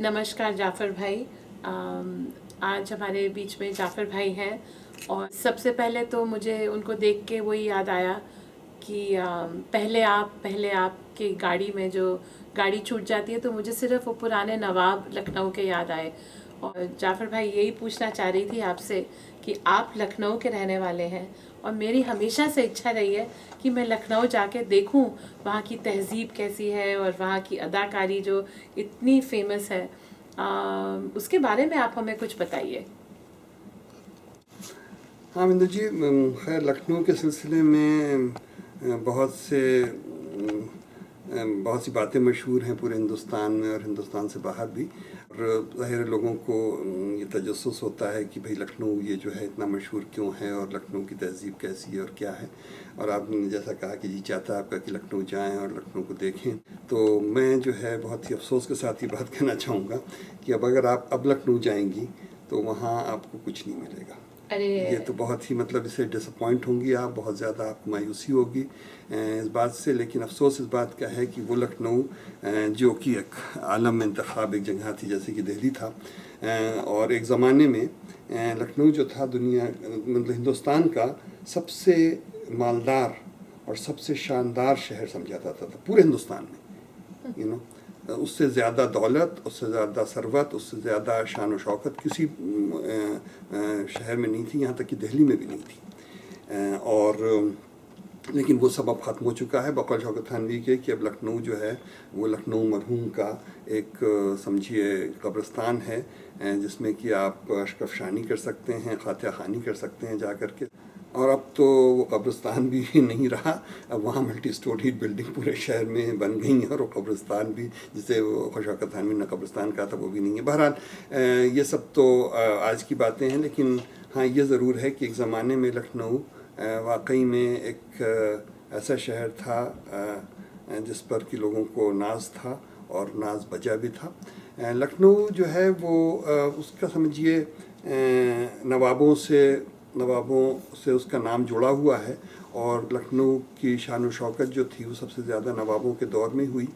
नमस्कार जाफ़र भाई। आज हमारे बीच में जाफ़र भाई हैं और सबसे पहले तो मुझे उनको देख के वही याद आया कि पहले आप की गाड़ी में जो गाड़ी छूट जाती है तो मुझे सिर्फ वो पुराने नवाब लखनऊ के याद आए। और जाफ़र भाई यही पूछना चाह रही थी आपसे कि आप लखनऊ के रहने वाले हैं और मेरी हमेशा से इच्छा रही है कि मैं लखनऊ जाके देखूं वहाँ की तहज़ीब कैसी है और वहाँ की अदाकारी जो इतनी फेमस है। उसके बारे में आप हमें कुछ बताइए। हाँ बिंदु जी, खैर लखनऊ के सिलसिले में बहुत सी बातें मशहूर हैं पूरे हिंदुस्तान में और हिंदुस्तान से बाहर भी। और ज़ाहिर लोगों को ये तजस्सुस होता है कि भाई लखनऊ ये जो है इतना मशहूर क्यों है और लखनऊ की तहज़ीब कैसी है और क्या है। और आपने जैसा कहा कि जी चाहता है आपका कि लखनऊ जाएं और लखनऊ को देखें, तो मैं जो है बहुत ही अफसोस के साथ ये बात कहना चाहूँगा कि अब अगर आप अब लखनऊ जाएंगी तो वहाँ आपको कुछ नहीं मिलेगा। ये तो बहुत ही मतलब इससे डिसअपॉइंट होंगी आप, बहुत ज़्यादा आपको मायूसी होगी इस बात से। लेकिन अफसोस इस बात का है कि वो लखनऊ जो कि एक आलम में इंतखाब एक जगह थी जैसे कि दिल्ली था, और एक ज़माने में लखनऊ जो था दुनिया मतलब हिंदुस्तान का सबसे मालदार और सबसे शानदार शहर समझा जाता था पूरे हिंदुस्तान में। उससे ज़्यादा दौलत, उससे ज़्यादा सरवत, उससे ज़्यादा शान व शौकत किसी शहर में नहीं थी, यहाँ तक कि दिल्ली में भी नहीं थी। और लेकिन वो सब अब ख़त्म हो चुका है बकौल शौकत थानवी के कि अब लखनऊ जो है वो लखनऊ मरहूम का एक समझिए कब्रिस्तान है जिसमें कि आप अशकफशानी कर सकते हैं, खातिया खानी कर सकते हैं जा कर के। और अब तो वो कब्रिस्तान भी नहीं रहा, अब वहाँ मल्टी स्टोरी बिल्डिंग पूरे शहर में बन गई हैं और वो कब्रिस्तान भी जिसे वो शौकत थानवी ने कब्रिस्तान कहा था वो भी नहीं है। बहरहाल ये सब तो आज की बातें हैं, लेकिन हाँ ये ज़रूर है कि एक ज़माने में लखनऊ वाकई में एक ऐसा शहर था जिस पर कि लोगों को नाज था और नाज बजा भी था। लखनऊ जो है वो उसका समझिए नवाबों से उसका नाम जुड़ा हुआ है और लखनऊ की शान व शौकत जो थी वो सबसे ज़्यादा नवाबों के दौर में हुई।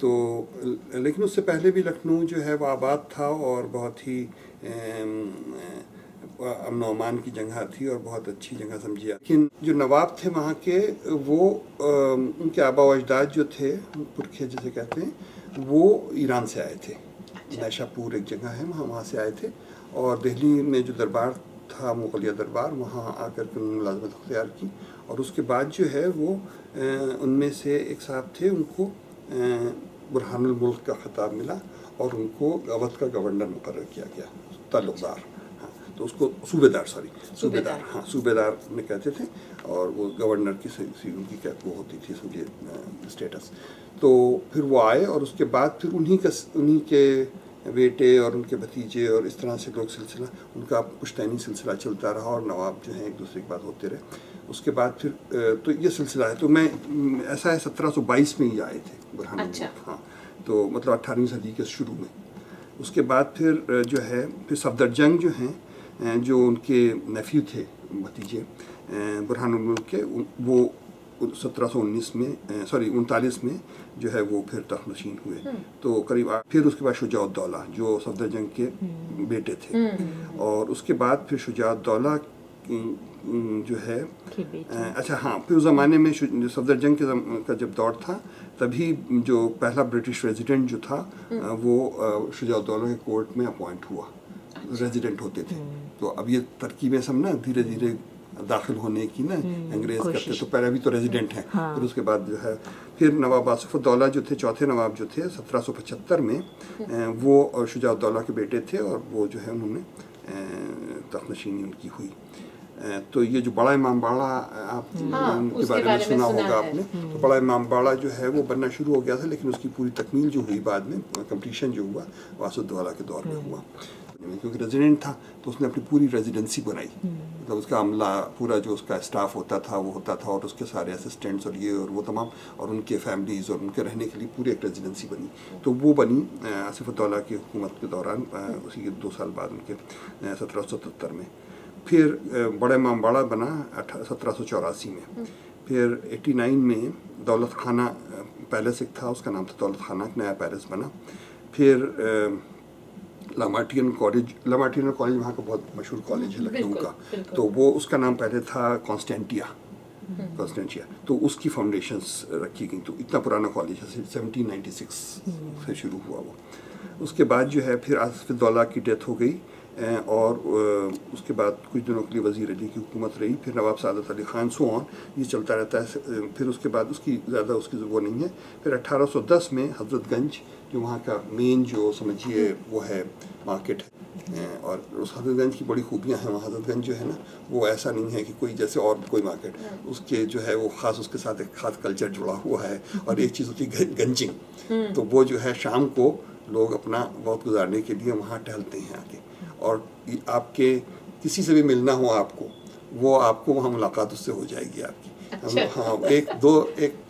तो लेकिन उससे पहले भी लखनऊ जो है वो आबाद था और बहुत ही अमन व अमान की जगह थी और बहुत अच्छी जगह समझिए। लेकिन जो नवाब थे वहाँ के वो उनके आबा व अजदाद जो थे, पुरखे जिसे कहते हैं, वो ईरान से आए थे। नैशापुर एक जगह है वहाँ से आए थे और दिल्ली में जो दरबार था मुगलिया दरबार, वहाँ आकर के उन्होंने मुलाजमत अख्तियार की। और उसके बाद जो है वो उनमें से एक साहब थे, उनको बुरहानुल मुल्क का खिताब मिला और उनको अवध का गवर्नर मुकर्रर किया गया, ताल्लुकदार। हाँ, तो उसको सूबेदार ने कहते थे और वो गवर्नर की उनकी क्या वो होती थी समझिए स्टेटस। तो फिर वो आए और उसके बाद फिर उन्हीं के बेटे और उनके भतीजे और इस तरह से लोग सिलसिला उनका पुश्तैनी सिलसिला चलता रहा और नवाब जो हैं एक दूसरे के बाद होते रहे। उसके बाद फिर तो ये सिलसिला है। तो मैं ऐसा है 1722 में ही आए थे बुरहानुल मुल्क। हाँ, तो मतलब 18वीं सदी के शुरू में। उसके बाद फिर जो है फिर सफदरजंग जो हैं जो उनके नेफ्यू थे भतीजे बुरहानुल मुल्क के, वो 39 में जो है वो फिर तख्तनशीन हुए। तो करीब फिर उसके बाद शुजाउद्दौला जो सफदरजंग के बेटे थे और उसके बाद फिर शुजाउद्दौला जो है अच्छा हाँ, फिर उस ज़माने में सफदरजंग का जब दौर था तभी जो पहला ब्रिटिश रेजिडेंट जो था वो शुजाउद्दौला के कोर्ट में अपॉइंट हुआ। रेजिडेंट होते थे। तो अब ये तरकीबें सब ना धीरे धीरे दाखिल होने की ना अंग्रेज करते, तो पहले भी तो रेजिडेंट हैं। हाँ। फिर उसके बाद जो है फिर नवाब आसिफउद्दौला जो थे, चौथे नवाब जो थे 1775 में, वो शुजाउद्दौला के बेटे थे और वो जो है उन्होंने तख्तनशीनी उनकी हुई। तो ये जो बड़ा इमाम बाड़ा आप के बारे में सुना होगा आपने, तो बड़ा इमाम बाड़ा जो है वो बनना शुरू हो गया था, लेकिन उसकी पूरी तकमील जो हुई बाद में कंप्लीशन जो हुआ वासुद्दौला के दौर में हुआ, क्योंकि रेजिडेंट था तो उसने अपनी पूरी रेजिडेंसी बनाई। मतलब उसका अमला पूरा जो उसका स्टाफ होता था वो होता था और उसके सारे असिस्टेंट्स और ये और वो तमाम और उनके फैमिलीज़ और उनके रहने के लिए पूरी एक रेजिडेंसी बनी। तो वो बनी आसिफउद्दौला की हुकूमत के दौरान, उसी के 2 साल बाद उनके 1777 में। फिर बड़ा इमाम बाड़ा बना 1784 में। फिर 89 में दौलत खाना पैलेस एक था, उसका नाम था दौलत खाना, नया पैलेस बना। फिर लामार्टियन कॉलेज वहाँ का बहुत मशहूर कॉलेज है लखनऊ बिल्कुल, का, बिल्कुल। तो वो उसका नाम पहले था कॉन्स्टेंटिया, तो उसकी फाउंडेशंस रखी गई। तो इतना पुराना कॉलेज है, 1796 से शुरू हुआ वो। उसके बाद जो है फिर आसिफुद्दौला की डेथ हो गई, और उसके बाद कुछ दिनों के लिए वज़ीर अली की हुकूमत रही, फिर नवाब सादत अली ख़ान सो ऑन, ये चलता रहता है। फिर उसके बाद उसकी ज़्यादा उसकी वो नहीं है। फिर 1810 में हज़रतगंज जो वहाँ का मेन जो समझिए वो है मार्केट है, और उस हज़रतगंज की बड़ी खूबियाँ हैं। वहाँ हज़रतगंज जो है ना, वो ऐसा नहीं है कि कोई जैसे और कोई मार्केट, उसके जो है वो ख़ास उसके साथ एक ख़ास कल्चर जुड़ा हुआ है। और एक चीज़ होती है गंजिंग, तो वो जो है शाम को लोग अपना वक्त गुजारने के लिए वहाँ टहलते हैं आके, और आपके किसी से भी मिलना हो आपको, वो आपको वहाँ मुलाकात उससे हो जाएगी आपकी। अच्छा। हाँ, एक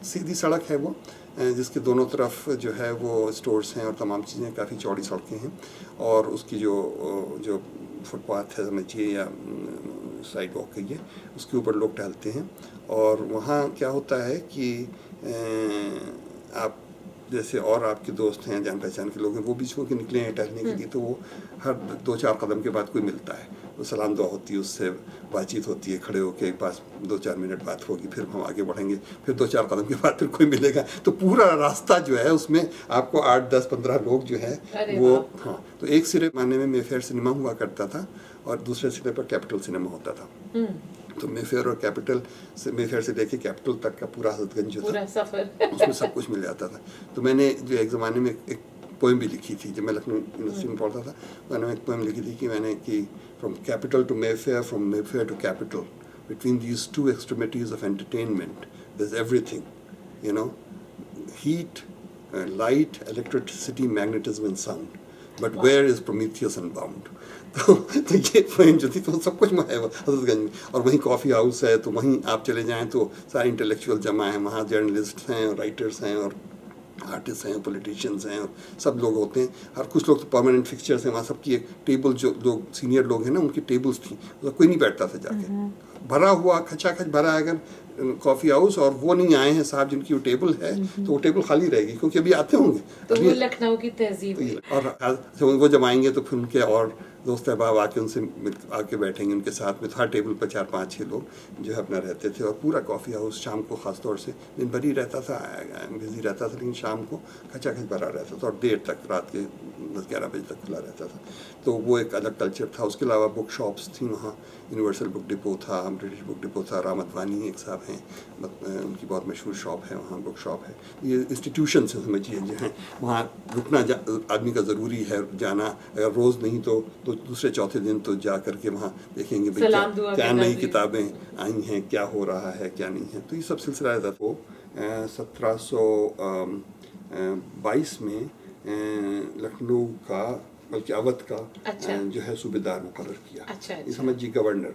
सीधी सड़क है वो, जिसके दोनों तरफ जो है वो स्टोर्स हैं और तमाम चीज़ें, काफ़ी चौड़ी सड़कें हैं, और उसकी जो फुटपाथ है समझिए या साइड वॉक है ये, उसके ऊपर लोग टहलते हैं। और वहाँ क्या होता है कि आप जैसे और आपके दोस्त हैं, जान पहचान के लोग हैं, वो भी छोड़ के निकले हैं टहलने के लिए, तो वो हर 2-4 कदम के बाद कोई मिलता है, वो सलाम दुआ होती है, उससे बातचीत होती है, खड़े होके पास 2-4 मिनट बात होगी, फिर हम आगे बढ़ेंगे, फिर 2-4 कदम के बाद फिर कोई मिलेगा। तो पूरा रास्ता जो है उसमें आपको 8-10-15 लोग जो है वो, हाँ। तो एक सिरे माने में मेफेयर सिनेमा हुआ करता था, और दूसरे सिरे पर कैपिटल सिनेमा होता था। तो मेफेयर और कैपिटल से, मेफेयर से लेके कैपिटल तक का पूरा हज़रतगंज जो पूरा था सफर उसमें सब कुछ मिल जाता था। तो मैंने जो एक ज़माने में एक पोएम भी लिखी थी, जब मैं लखनऊ यूनिवर्सिटी में पढ़ता था, मैंने एक पोएम लिखी थी कि from capital to Mayfair, from Mayfair to capital, between these two extremities of entertainment there is everything, you know, heat, light, electricity, magnetism and sound, but where is Prometheus unbound. तो ये poem जो थी, तो सब कुछ है हज़रतगंज में। और वहीं कॉफ़ी हाउस है, तो वहीं आप चले जाएं तो सारे इंटेलेक्चुअल जमा हैं वहाँ, जर्नलिस्ट हैं, राइटर्स हैं, और आर्टिस्ट हैं, पॉलिटिशियंस हैं, और सब लोग होते हैं। हर कुछ लोग तो परमानेंट फिक्सचर्स हैं वहाँ। सबकी एक टेबल, जो लोग सीनियर लोग हैं ना, उनकी टेबल्स थी, तो कोई नहीं बैठता था जाके, भरा हुआ खचाखच भरा है। अगर कॉफ़ी हाउस और वो नहीं आए हैं साहब जिनकी वो टेबल है, तो वो टेबल खाली रहेगी, क्योंकि अभी आते होंगे। तो वो लखनऊ की तहजीब है। और वो जब आएंगे तो फिर उनके और दोस्त अहबाब आके उनसे आके बैठेंगे उनके साथ में। हर टेबल पर 4-5-6 लोग जो है अपना रहते थे, और पूरा कॉफ़ी हाउस शाम को ख़ास तौर से, दिन भर ही रहता था, बिजी रहता था, लेकिन शाम को खचाखच भरा रहता था, और देर तक, रात के 10-11 बजे तक खुला रहता था। तो वो एक अलग कल्चर था। उसके अलावा बुक शॉप्स थी वहाँ, यूनिवर्सल बुक डिपो था, ब्रिटिश बुक डिपो था, रामत वानी एक साहब हैं, उनकी बहुत मशहूर शॉप है वहाँ, बुक शॉप है। ये इंस्टीट्यूशन से समझिए जो हैं, वहाँ रुकना आदमी का ज़रूरी है जाना। अगर रोज़ नहीं तो दूसरे चौथे दिन तो जा करके वहाँ देखेंगे भाई क्या नई किताबें आई हैं, क्या हो रहा है, क्या नहीं है। तो ये सब सिलसिला रहता था। 1722 में लखनऊ का, बल्कि अवध का, अच्छा। जो है सूबेदार मुकर्रर किया। अच्छा। ये समझिए गवर्नर।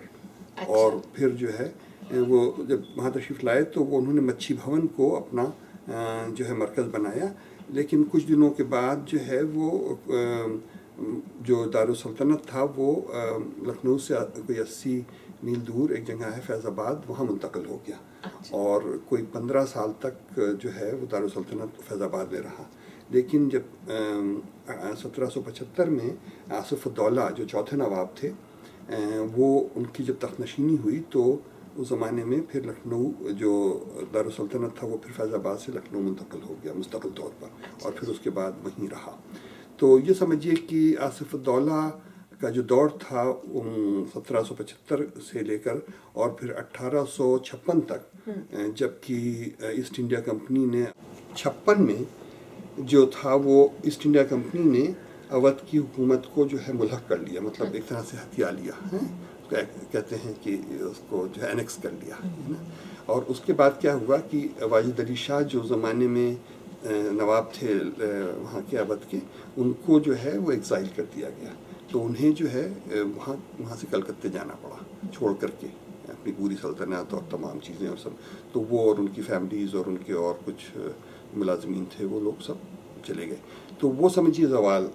अच्छा। और फिर जो है वो जब वहाँ तशरीफ़ लाए तो वो उन्होंने मच्छी भवन को अपना जो है मरकज़ बनाया। लेकिन कुछ दिनों के बाद जो है वो जो दारुसल्तनत था वो लखनऊ से कोई 80 मील दूर एक जगह है फैज़ाबाद, वहाँ मुंतकिल हो गया। अच्छा। और कोई 15 साल तक जो है वो दारुसल्तनत फैज़ाबाद में रहा। लेकिन जब 1775 में आसिफुद्दौला जो चौथे नवाब थे, वो उनकी जब तख्तनशीनी हुई तो उस ज़माने में फिर लखनऊ जो दारुसल्तनत था वो फिर फैज़ाबाद से लखनऊ मुंतकिल हो गया मुस्तकिल तौर पर, और फिर उसके बाद वहीं रहा। तो ये समझिए कि आसिफुद्दौला का जो दौर था 1775 से लेकर और फिर 1856 तक, जबकि ईस्ट इंडिया कंपनी ने 56 में जो था वो ईस्ट इंडिया कंपनी ने अवध की हुकूमत को जो है मुल्हक कर लिया, मतलब एक तरह से हथिया लिया है, कहते हैं कि उसको जो है एनेक्स कर लिया है ना। और उसके बाद क्या हुआ कि वाजिद अली शाह जो ज़माने में नवाब थे वहाँ के अवध के, उनको जो है वो एग्ज़ाइल कर दिया गया। तो उन्हें जो है वहाँ से कलकत्ते जाना पड़ा, छोड़ करके अपनी पूरी सल्तनत और तमाम चीज़ें और सब। तो वो और उनकी फैमिलीज़ और उनके और कुछ मुलाजमीन थे, वो लोग सब चले गए। तो वो समझिए ज़वाल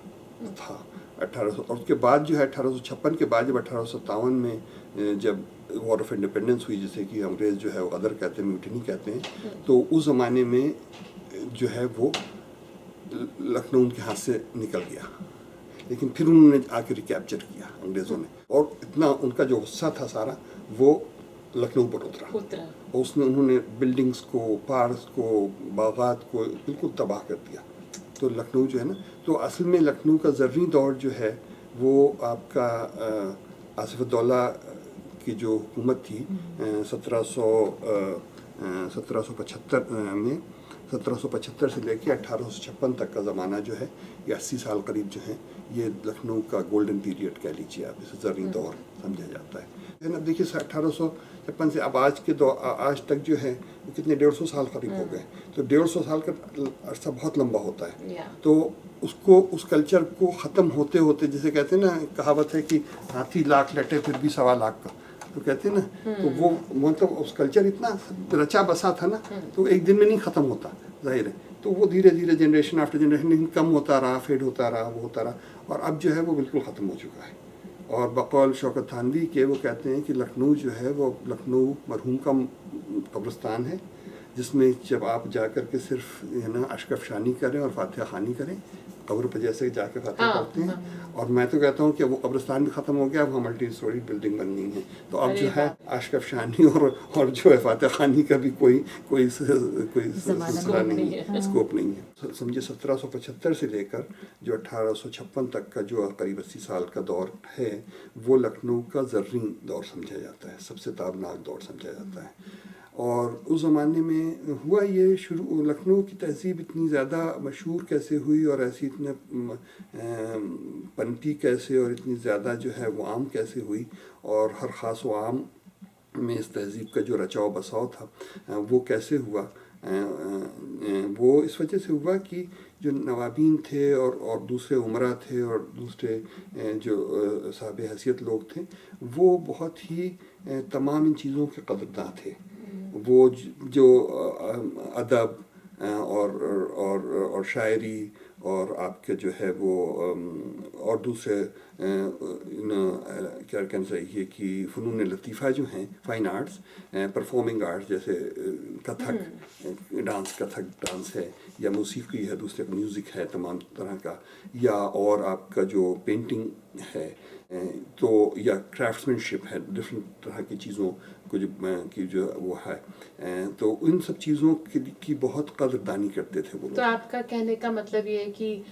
था 1800। और उसके बाद जो है 1856 के बाद जब 1857 में जब वॉर ऑफ इंडिपेंडेंस हुई, जैसे कि अंग्रेज़ जो है वो गदर कहते हैं, म्यूटिनी कहते हैं, तो उस ज़माने में जो है वो लखनऊ उनके हाथ से निकल गया, लेकिन फिर उन्होंने आके रिकैप्चर किया अंग्रेज़ों ने, और इतना उनका जो गुस्सा था सारा वो लखनऊ पर उतरा। और उन्होंने बिल्डिंग्स को, पार्क्स को, बागात को बिल्कुल तबाह कर दिया। तो लखनऊ जो है ना, तो असल में लखनऊ का ज़र्री दौर जो है वो आपका आसिफ उद-दौला की जो हुकूमत थी 1775 से लेके 1856 तक का ज़माना जो है, ये 80 साल करीब जो है, ये लखनऊ का गोल्डन पीरियड कह लीजिए आप, इसे ज़र्री दौर समझा जाता है ना। देखिए 1856 से अब आज तक जो है वो कितने 150 साल करीब हो गए। तो 150 साल का अरसा बहुत लंबा होता है। तो उसको, उस कल्चर को ख़त्म होते होते, जैसे कहते हैं ना, कहावत है कि हाथी लाख लटे फिर भी 1.25 लाख का, तो कहते हैं ना, तो वो मतलब उस कल्चर इतना रचा बसा था ना, तो एक दिन में नहीं ख़त्म होता, जाहिर है। तो वो धीरे धीरे जनरेशन आफ्टर जनरेशन कम होता रहा, फेड होता रहा, वो होता रहा, और अब जो है वो बिल्कुल ख़त्म हो चुका है। और बकौल शौकत थानवी के वो कहते हैं कि लखनऊ जो है वो लखनऊ मरहूम का कब्रिस्तान है, जिसमें जब आप जाकर के सिर्फ है ना अशकफशानी करें और फातिहा खानी करें, कब्र पर जैसे जाके फातिहा करते हैं। और मैं तो कहता हूँ कि वो कब्रिस्तान भी ख़त्म हो गया, अब वहाँ मल्टी स्टोरी बिल्डिंग बन गई है। तो अब जो है अशकफशानी और जो है फातिहा खानी का भी कोई सिलसिला नहीं है, स्कोप नहीं है। समझिए 1775 से लेकर जो 1856 तक का जो करीब 80 साल का दौर है, वो लखनऊ का ज़र्री दौर समझा जाता है, सबसे ताबनाक दौर समझा जाता है। और उस ज़माने में हुआ ये शुरू, लखनऊ की तहज़ीब इतनी ज़्यादा मशहूर कैसे हुई और ऐसी इतने पनपी कैसे, और इतनी ज़्यादा जो है वो आम कैसे हुई, और हर ख़ास व आम में इस तहज़ीब का जो रचाव बसाव था वो कैसे हुआ। वो इस वजह से हुआ कि जो नवाबीन थे और दूसरे उमरा थे और दूसरे जो साहब हैसियत लोग थे, वो बहुत ही तमाम इन चीज़ों के कदरदान थे। वो जो अदब और शायरी और आपके जो है वो और दूसरे क्या कहना चाहिए कि फ़नून लतीफ़ा जो हैं, फ़ाइन आर्ट्स, परफॉर्मिंग आर्ट्स, जैसे कथक डांस है, या मौसीकी है, दूसरे म्यूज़िक है तमाम तरह का, या और आपका जो पेंटिंग है, तो या क्राफ्ट्समैनशिप है, डिफरेंट तरह की चीज़ों को जो वो है, तो इन सब चीज़ों की बहुत कदरदानी करते थे वो लोग। तो आपका कहने का मतलब ये है कि